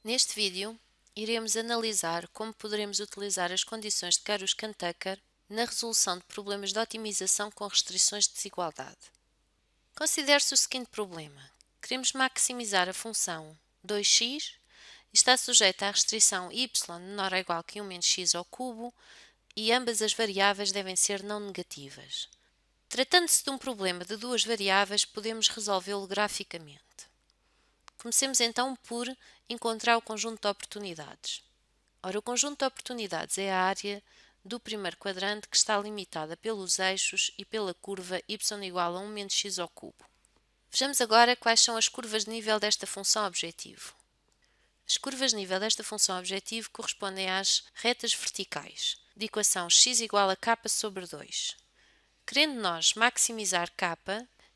Neste vídeo, iremos analisar como poderemos utilizar as condições de Karush-Tucker na resolução de problemas de otimização com restrições de desigualdade. Considere-se o seguinte problema. Queremos maximizar a função 2x e está sujeita à restrição y menor ou igual que 1 menos x ao cubo e ambas as variáveis devem ser não negativas. Tratando-se de um problema de duas variáveis, podemos resolvê-lo graficamente. Comecemos então por encontrar o conjunto de oportunidades. Ora, o conjunto de oportunidades é a área do primeiro quadrante que está limitada pelos eixos e pela curva y igual a 1 menos x ao cubo. Vejamos agora quais são as curvas de nível desta função objetivo. As curvas de nível desta função objetivo correspondem às retas verticais, de equação x igual a k sobre 2. Querendo nós maximizar k,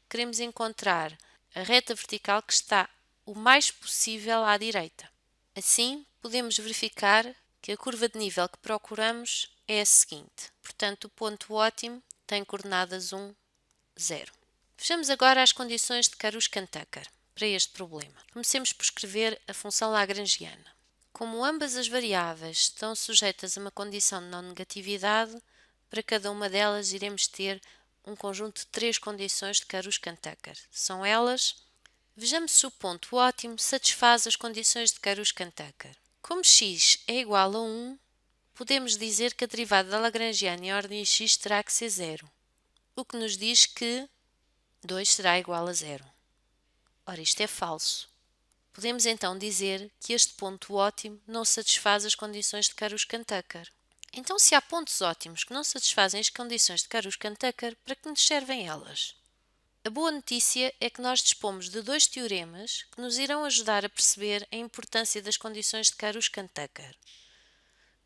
queremos encontrar a reta vertical que está o mais possível à direita. Assim, podemos verificar que a curva de nível que procuramos é a seguinte. Portanto, o ponto ótimo tem coordenadas 1, 0. Vejamos agora as condições de Karush-Tucker para este problema. Comecemos por escrever a função lagrangiana. Como ambas as variáveis estão sujeitas a uma condição de não negatividade, para cada uma delas iremos ter um conjunto de 3 condições de Karush-Tucker. São elas: vejamos se o ponto ótimo satisfaz as condições de Karush-Tucker. Como x é igual a 1, podemos dizer que a derivada da lagrangiana em ordem x terá que ser 0, o que nos diz que 2 será igual a 0. Ora, isto é falso. Podemos então dizer que este ponto ótimo não satisfaz as condições de Karush-Tucker. Então, se há pontos ótimos que não satisfazem as condições de Karush-Tucker, para que nos servem elas? A boa notícia é que nós dispomos de 2 teoremas que nos irão ajudar a perceber a importância das condições de Karush-Tucker.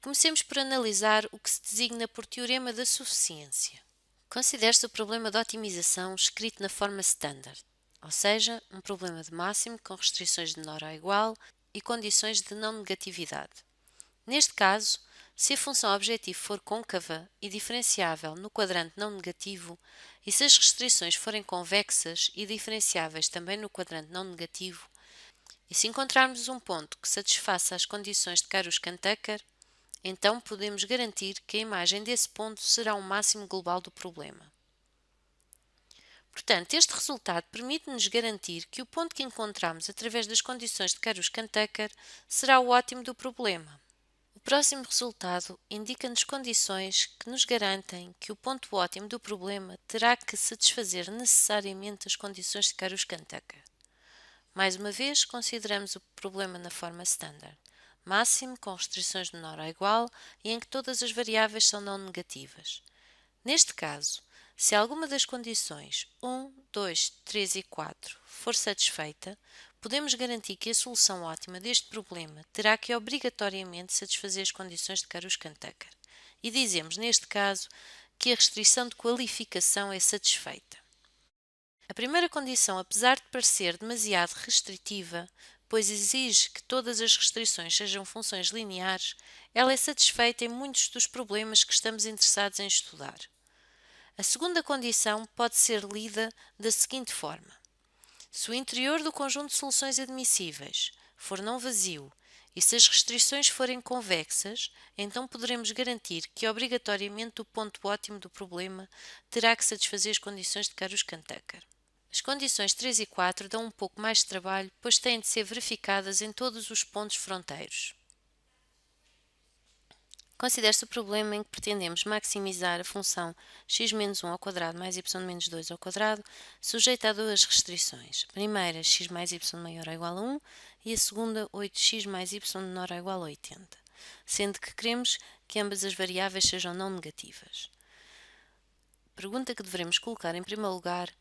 Comecemos por analisar o que se designa por teorema da suficiência. Considere-se o problema de otimização escrito na forma standard, ou seja, um problema de máximo com restrições de menor ou igual e condições de não negatividade. Neste caso, se a função objetivo for côncava e diferenciável no quadrante não negativo e se as restrições forem convexas e diferenciáveis também no quadrante não negativo, e se encontrarmos um ponto que satisfaça as condições de Karush-Tucker, então podemos garantir que a imagem desse ponto será o máximo global do problema. Portanto, este resultado permite-nos garantir que o ponto que encontramos através das condições de Karush-Tucker será o ótimo do problema. O próximo resultado indica-nos condições que nos garantem que o ponto ótimo do problema terá que satisfazer necessariamente as condições de Karush-Tucker. Mais uma vez, consideramos o problema na forma standard, máximo com restrições de menor ou igual e em que todas as variáveis são não negativas. Neste caso, se alguma das condições 1, 2, 3 e 4 for satisfeita, podemos garantir que a solução ótima deste problema terá que obrigatoriamente satisfazer as condições de Karush-Tucker. E dizemos, neste caso, que a restrição de qualificação é satisfeita. A primeira condição, apesar de parecer demasiado restritiva, pois exige que todas as restrições sejam funções lineares, ela é satisfeita em muitos dos problemas que estamos interessados em estudar. A segunda condição pode ser lida da seguinte forma. Se o interior do conjunto de soluções admissíveis for não vazio e se as restrições forem convexas, então poderemos garantir que obrigatoriamente o ponto ótimo do problema terá que satisfazer as condições de Karush-Tucker. As condições 3 e 4 dão um pouco mais de trabalho, pois têm de ser verificadas em todos os pontos fronteiros. Considere-se o problema em que pretendemos maximizar a função x menos 1 ao quadrado mais y menos 2 ao quadrado, sujeita a duas restrições. A primeira, x mais y maior ou igual a 1 e a segunda, 8x mais y menor ou igual a 80, sendo que queremos que ambas as variáveis sejam não negativas. A pergunta que devemos colocar em primeiro lugar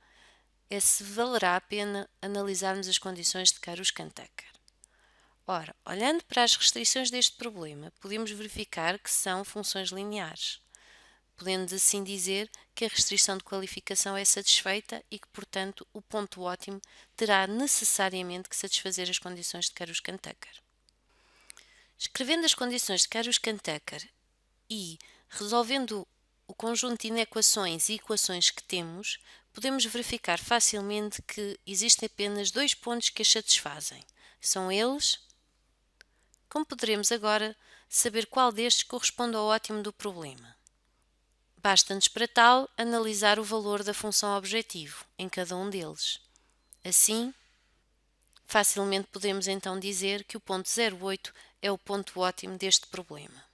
é se valerá a pena analisarmos as condições de Karush-Tucker. Ora, olhando para as restrições deste problema, podemos verificar que são funções lineares, podendo assim dizer que a restrição de qualificação é satisfeita e que, portanto, o ponto ótimo terá necessariamente que satisfazer as condições de Karush-Tucker. Escrevendo as condições de Karush-Tucker e resolvendo o conjunto de inequações e equações que temos, podemos verificar facilmente que existem apenas 2 pontos que as satisfazem. São eles Como poderemos agora saber qual destes corresponde ao ótimo do problema? Basta-nos para tal analisar o valor da função objetivo em cada um deles. Assim, facilmente podemos então dizer que o ponto 0,8 é o ponto ótimo deste problema.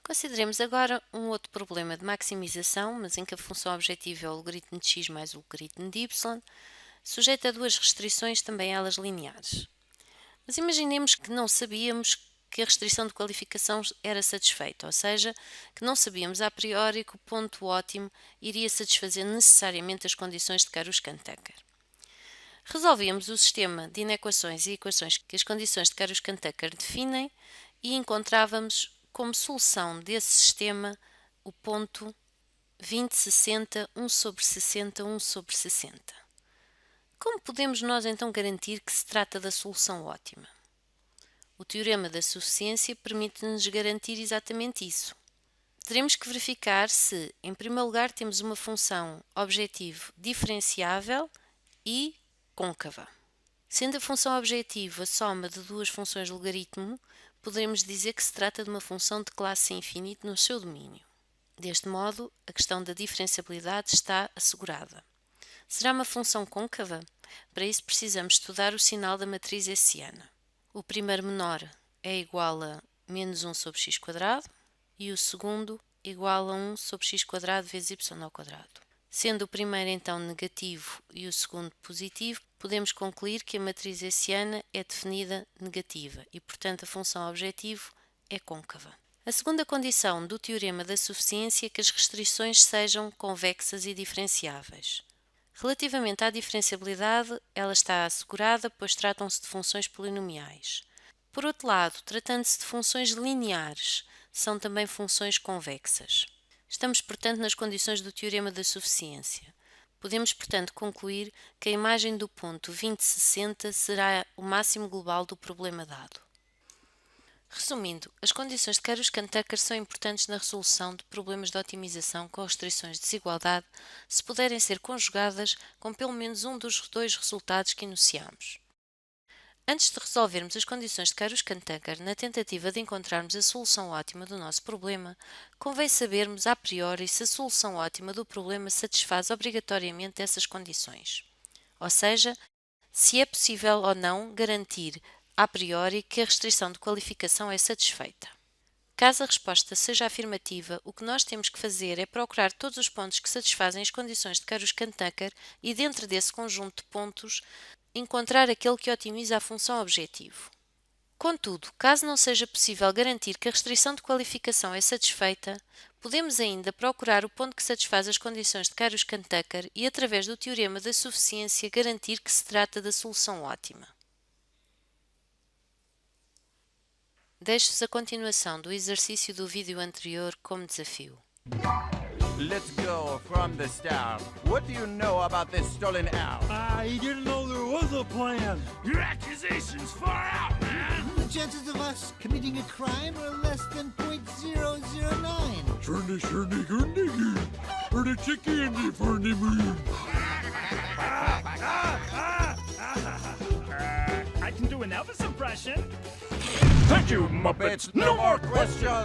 Consideremos agora um outro problema de maximização, mas em que a função objetiva é o logaritmo de x mais o logaritmo de y, sujeito a duas restrições, também elas lineares. Mas imaginemos que não sabíamos que a restrição de qualificação era satisfeita, ou seja, que não sabíamos a priori que o ponto ótimo iria satisfazer necessariamente as condições de Karuskand-Tucker. Resolvíamos o sistema de inequações e equações que as condições de Karuskand-Tucker definem e encontrávamos como solução desse sistema o ponto 20,60, 1 sobre 60, 1 sobre 60. Como podemos nós então garantir que se trata da solução ótima? O teorema da suficiência permite-nos garantir exatamente isso. Teremos que verificar se, em primeiro lugar, temos uma função objetivo diferenciável e côncava. Sendo a função objetivo a soma de duas funções de logaritmo, poderemos dizer que se trata de uma função de classe infinito no seu domínio. Deste modo, a questão da diferenciabilidade está assegurada. Será uma função côncava? Para isso precisamos estudar o sinal da matriz hessiana. O primeiro menor é igual a menos 1 sobre x² e o segundo igual a 1 sobre x² vezes y². Sendo o primeiro então negativo e o segundo positivo, podemos concluir que a matriz hessiana é definida negativa e, portanto, a função objetivo é côncava. A segunda condição do teorema da suficiência é que as restrições sejam convexas e diferenciáveis. Relativamente à diferenciabilidade, ela está assegurada, pois tratam-se de funções polinomiais. Por outro lado, tratando-se de funções lineares, são também funções convexas. Estamos, portanto, nas condições do teorema da suficiência. Podemos, portanto, concluir que a imagem do ponto 20,60 será o máximo global do problema dado. Resumindo, as condições de Karuskand-Tucker são importantes na resolução de problemas de otimização com restrições de desigualdade se puderem ser conjugadas com pelo menos um dos dois resultados que enunciamos. Antes de resolvermos as condições de Karuskand-Tucker na tentativa de encontrarmos a solução ótima do nosso problema, convém sabermos a priori se a solução ótima do problema satisfaz obrigatoriamente essas condições. Ou seja, se é possível ou não garantir a priori que a restrição de qualificação é satisfeita. Caso a resposta seja afirmativa, o que nós temos que fazer é procurar todos os pontos que satisfazem as condições de Karuskand-Tucker e, dentro desse conjunto de pontos, encontrar aquele que otimiza a função objetivo. Contudo, caso não seja possível garantir que a restrição de qualificação é satisfeita, podemos ainda procurar o ponto que satisfaz as condições de Karuskand-Tucker e, através do teorema da suficiência, garantir que se trata da solução ótima. Deixo-vos a continuação do exercício do vídeo anterior como desafio. Let's go from the start. What do you know about this stolen owl? I didn't know there was a plan. Your accusation's far out, man! The chances of us committing a crime are less than 0.009. Shirney, shirney, gurney, or the chicky and the ferny moon. I can do an Elvis impression. Thank you, Muppets. No more questions!